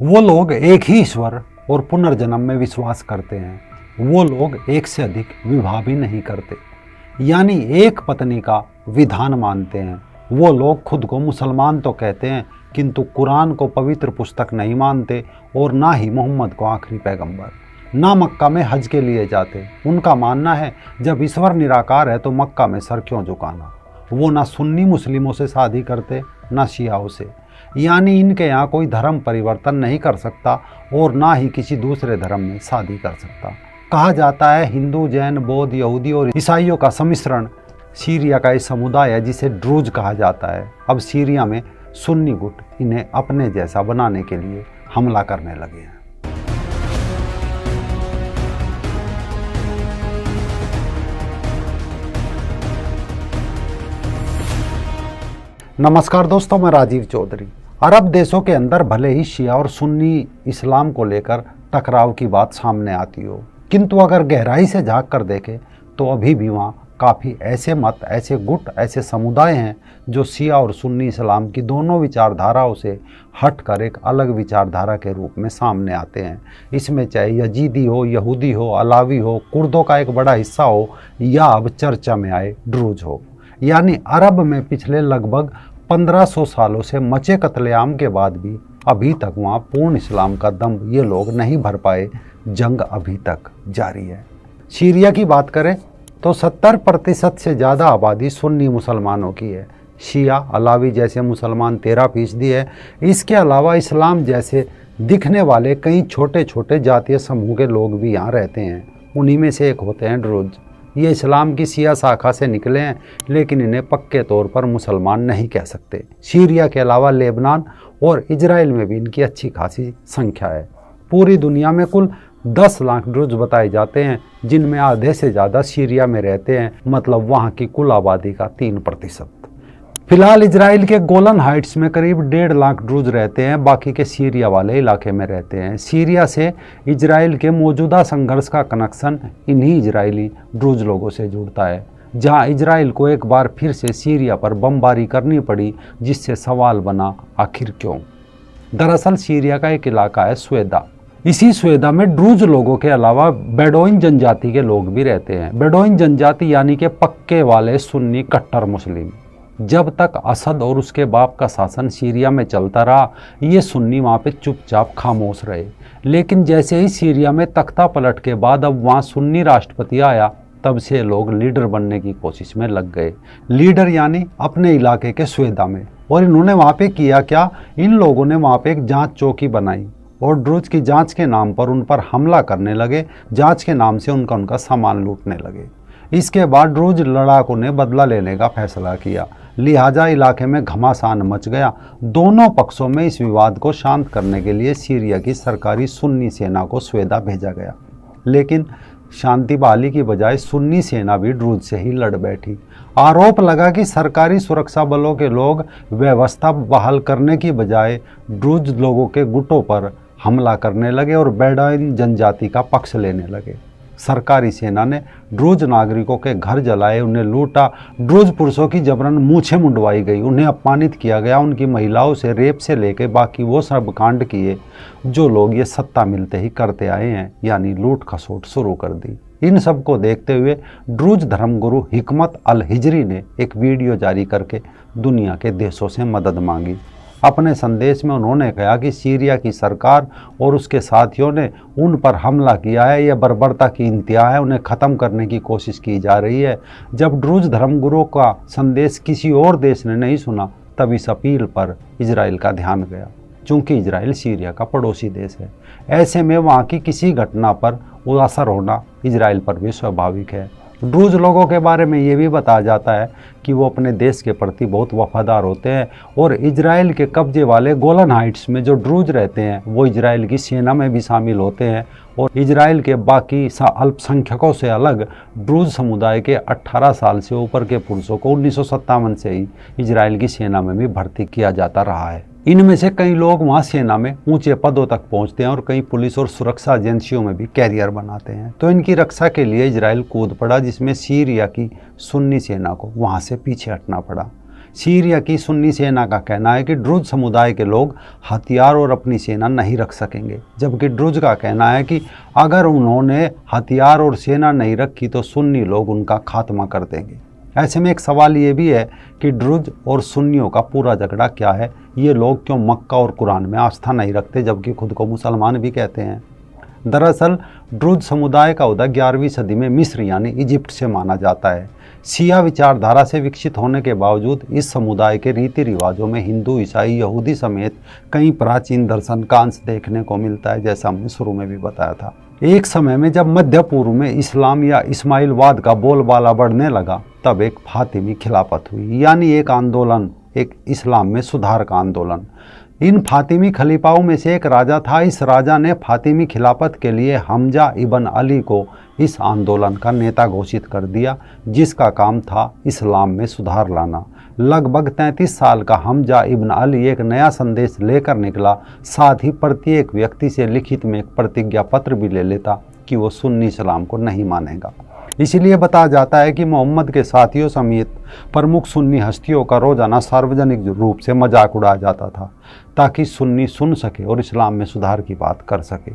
वो लोग एक ही ईश्वर और पुनर्जन्म में विश्वास करते हैं। वो लोग एक से अधिक विवाह भी नहीं करते, यानी एक पत्नी का विधान मानते हैं। वो लोग खुद को मुसलमान तो कहते हैं, किंतु कुरान को पवित्र पुस्तक नहीं मानते और ना ही मोहम्मद को आखिरी पैगंबर। ना मक्का में हज के लिए जाते। उनका मानना है जब ईश्वर निराकार है तो मक्का में सर क्यों झुकाना। वो ना सुन्नी मुस्लिमों से शादी करते ना शियाओं से, यानी इनके यहाँ कोई धर्म परिवर्तन नहीं कर सकता और ना ही किसी दूसरे धर्म में शादी कर सकता। कहा जाता है हिंदू, जैन, बौद्ध, यहूदी और ईसाइयों का सम्मिश्रण सीरिया का एक समुदाय है जिसे ड्रूज कहा जाता है। अब सीरिया में सुन्नी गुट इन्हें अपने जैसा बनाने के लिए हमला करने लगे हैं। नमस्कार दोस्तों, मैं राजीव चौधरी। अरब देशों के अंदर भले ही शिया और सुन्नी इस्लाम को लेकर टकराव की बात सामने आती हो, किंतु अगर गहराई से झांक कर देखें तो अभी भी वहाँ काफ़ी ऐसे मत, ऐसे गुट, ऐसे समुदाय हैं जो शिया और सुन्नी इस्लाम की दोनों विचारधाराओं से हटकर एक अलग विचारधारा के रूप में सामने आते हैं। इसमें चाहे यजीदी हो, यहूदी हो, अलावी हो, कुर्दों का एक बड़ा हिस्सा हो या अब चर्चा में आए ड्रूज हो। यानी अरब में पिछले लगभग 1500 सालों से मचे कत्लेआम के बाद भी अभी तक वहाँ पूर्ण इस्लाम का दम ये लोग नहीं भर पाए। जंग अभी तक जारी है। सीरिया की बात करें तो 70% से ज़्यादा आबादी सुन्नी मुसलमानों की है। शिया, अलावी जैसे मुसलमान 13% है। इसके अलावा इस्लाम जैसे दिखने वाले कई छोटे छोटे जातीय समूह के लोग भी यहाँ रहते हैं। उन्हीं में से एक होते हैं ड्रूज। ये इस्लाम की शिया शाखा से निकले हैं, लेकिन इन्हें पक्के तौर पर मुसलमान नहीं कह सकते। सीरिया के अलावा लेबनान और इजराइल में भी इनकी अच्छी खासी संख्या है। पूरी दुनिया में कुल 10 लाख ड्रूज बताए जाते हैं, जिनमें आधे से ज़्यादा सीरिया में रहते हैं, मतलब वहाँ की कुल आबादी का 3%। फिलहाल इजराइल के गोलन हाइट्स में करीब 1.5 लाख ड्रूज रहते हैं, बाकी के सीरिया वाले इलाके में रहते हैं। सीरिया से इजराइल के मौजूदा संघर्ष का कनेक्शन इन्हीं इजरायली ड्रूज लोगों से जुड़ता है, जहां इजराइल को एक बार फिर से सीरिया पर बमबारी करनी पड़ी, जिससे सवाल बना आखिर क्यों। दरअसल सीरिया का एक इलाका है स्वेदा। इसी स्वेदा में ड्रूज लोगों के अलावा बेडोइन जनजाति के लोग भी रहते हैं। बेडोइन जनजाति यानी कि पक्के वाले सुन्नी कट्टर मुस्लिम। जब तक असद और उसके बाप का शासन सीरिया में चलता रहा, ये सुन्नी वहाँ पे चुपचाप खामोश रहे। लेकिन जैसे ही सीरिया में तख्ता पलट के बाद अब वहाँ सुन्नी राष्ट्रपति आया, तब से लोग लीडर बनने की कोशिश में लग गए। लीडर यानी अपने इलाके के स्वेदा में। और इन्होंने वहाँ पे किया क्या, इन लोगों ने वहाँ पे एक जांच चौकी बनाई और ड्रूज की जांच के नाम पर उन पर हमला करने लगे। जांच के नाम से उनका सामान लूटने लगे। इसके बाद ड्रूज लड़ाकों ने बदला लेने का फैसला किया, लिहाजा इलाके में घमासान मच गया। दोनों पक्षों में इस विवाद को शांत करने के लिए सीरिया की सरकारी सुन्नी सेना को स्वेदा भेजा गया, लेकिन शांति बहाली की बजाय सुन्नी सेना भी ड्रूज से ही लड़ बैठी। आरोप लगा कि सरकारी सुरक्षा बलों के लोग व्यवस्था बहाल करने की बजाय ड्रूज लोगों के गुटों पर हमला करने लगे और बेडोइन जनजाति का पक्ष लेने लगे। सरकारी सेना ने ड्रूज नागरिकों के घर जलाए, उन्हें लूटा। ड्रूज पुरुषों की जबरन मूछें मुंडवाई गई, उन्हें अपमानित किया गया, उनकी महिलाओं से रेप से लेकर बाकी वो सब कांड किए जो लोग ये सत्ता मिलते ही करते आए हैं, यानी लूट खसोट शुरू कर दी। इन सब को देखते हुए ड्रूज धर्मगुरु हिकमत अल हिजरी ने एक वीडियो जारी करके दुनिया के देशों से मदद मांगी। अपने संदेश में उन्होंने कहा कि सीरिया की सरकार और उसके साथियों ने उन पर हमला किया है, यह बर्बरता की इंतहा है, उन्हें ख़त्म करने की कोशिश की जा रही है। जब ड्रूज धर्मगुरुओं का संदेश किसी और देश ने नहीं सुना, तब इस अपील पर इजराइल का ध्यान गया, चूँकि इजराइल सीरिया का पड़ोसी देश है। ऐसे में वहाँ की किसी घटना पर असर होना इजराइल पर भी स्वाभाविक है। ड्रूज लोगों के बारे में ये भी बताया जाता है कि वो अपने देश के प्रति बहुत वफादार होते हैं और इजराइल के कब्जे वाले गोलन हाइट्स में जो ड्रूज रहते हैं वो इजराइल की सेना में भी शामिल होते हैं। और इजराइल के बाकी अल्पसंख्यकों से अलग ड्रूज समुदाय के 18 साल से ऊपर के पुरुषों को 1957 से ही इजराइल की सेना में भी भर्ती किया जाता रहा है। इनमें से कई लोग वहाँ सेना में ऊंचे पदों तक पहुँचते हैं और कई पुलिस और सुरक्षा एजेंसियों में भी कैरियर बनाते हैं। तो इनकी रक्षा के लिए इजराइल कूद पड़ा, जिसमें सीरिया की सुन्नी सेना को वहाँ से पीछे हटना पड़ा। सीरिया की सुन्नी सेना का कहना है कि ड्रुज समुदाय के लोग हथियार और अपनी सेना नहीं रख सकेंगे, जबकि ड्रुज का कहना है कि अगर उन्होंने हथियार और सेना नहीं रखी तो सुन्नी लोग उनका खात्मा कर देंगे। ऐसे में एक सवाल ये भी है कि ड्रुज और सुन्नियों का पूरा झगड़ा क्या है। ये लोग क्यों मक्का और कुरान में आस्था नहीं रखते जबकि खुद को मुसलमान भी कहते हैं। दरअसल ड्रुज समुदाय का उदय 11वीं सदी में मिस्र यानी इजिप्ट से माना जाता है। शिया विचारधारा से विकसित होने के बावजूद इस समुदाय के रीति रिवाजों में हिंदू, ईसाई, यहूदी समेत कई प्राचीन दर्शन का अंश देखने को मिलता है, जैसा हमने शुरू में भी बताया था। एक समय में जब मध्य पूर्व में इस्लाम या इस्माइलवाद का बोलबाला बढ़ने लगा, तब एक फातिमी खिलाफत हुई, यानी एक आंदोलन, एक इस्लाम में सुधार का आंदोलन। इन फातिमी खलीफाओं में से एक राजा था। इस राजा ने फातिमी खिलाफत के लिए हमजा इब्न अली को इस आंदोलन का नेता घोषित कर दिया, जिसका काम था इस्लाम में सुधार लाना। लगभग 33 साल का हमजा इब्न अली एक नया संदेश लेकर निकला, साथ ही प्रत्येक व्यक्ति से लिखित में एक प्रतिज्ञा पत्र भी ले लेता कि वो सुन्नी इस्लाम को नहीं मानेगा। इसीलिए बताया जाता है कि मोहम्मद के साथियों समेत प्रमुख सुन्नी हस्तियों का रोजाना सार्वजनिक रूप से मजाक उड़ाया जाता था, ताकि सुन्नी सुन सके और इस्लाम में सुधार की बात कर सके।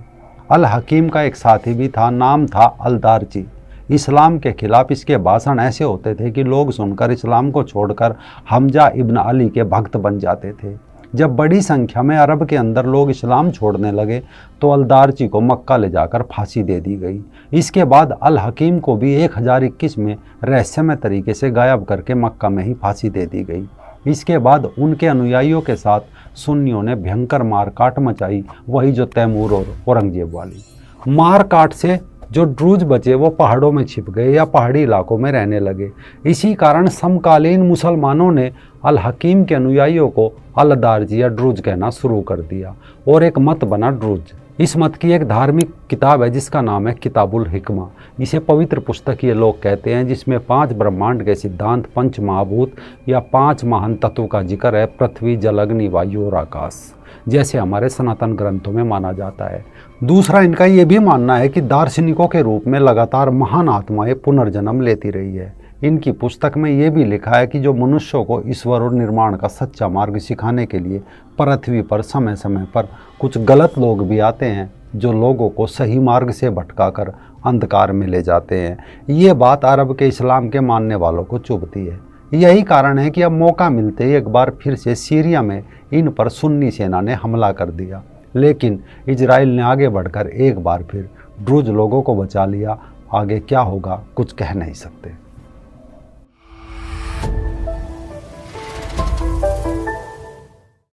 अल हकीम का एक साथी भी था, नाम था अलदारची। इस्लाम के खिलाफ इसके भाषण ऐसे होते थे कि लोग सुनकर इस्लाम को छोड़कर हमजा इब्न अली के भक्त बन जाते थे। जब बड़ी संख्या में अरब के अंदर लोग इस्लाम छोड़ने लगे तो अलदारची को मक्का ले जाकर फांसी दे दी गई। इसके बाद अल हकीम को भी 1021 में रहस्यमय तरीके से गायब करके मक्का में ही फांसी दे दी गई। इसके बाद उनके अनुयायियों के साथ सुन्नियों ने भयंकर मारकाट मचाई, वही जो तैमूर और औरंगजेब वाली। मारकाट से जो ड्रूज बचे वो पहाड़ों में छिप गए या पहाड़ी इलाकों में रहने लगे। इसी कारण समकालीन मुसलमानों ने अल हकीम के अनुयायियों को अलदारजी या ड्रूज कहना शुरू कर दिया और एक मत बना ड्रूज। इस मत की एक धार्मिक किताब है जिसका नाम है किताबुल हिकमा। इसे पवित्र पुस्तक ये लोग कहते हैं, जिसमें 5 ब्रह्मांड के सिद्धांत, 5 महाभूत या 5 महान तत्व का जिक्र है, पृथ्वी, जल, अग्नि, वायु और आकाश, जैसे हमारे सनातन ग्रंथों में माना जाता है। दूसरा, इनका ये भी मानना है कि दार्शनिकों के रूप में लगातार महान आत्माएं पुनर्जन्म लेती रही है। इनकी पुस्तक में ये भी लिखा है कि जो मनुष्यों को ईश्वर और निर्माण का सच्चा मार्ग सिखाने के लिए पृथ्वी पर समय समय पर कुछ गलत लोग भी आते हैं, जो लोगों को सही मार्ग से भटकाकर अंधकार में ले जाते हैं। ये बात अरब के इस्लाम के मानने वालों को चुभती है। यही कारण है कि अब मौका मिलते ही एक बार फिर से सीरिया में इन पर सुन्नी सेना ने हमला कर दिया, लेकिन इजराइल ने आगे बढ़कर एक बार फिर ड्रूज लोगों को बचा लिया। आगे क्या होगा कुछ कह नहीं सकते।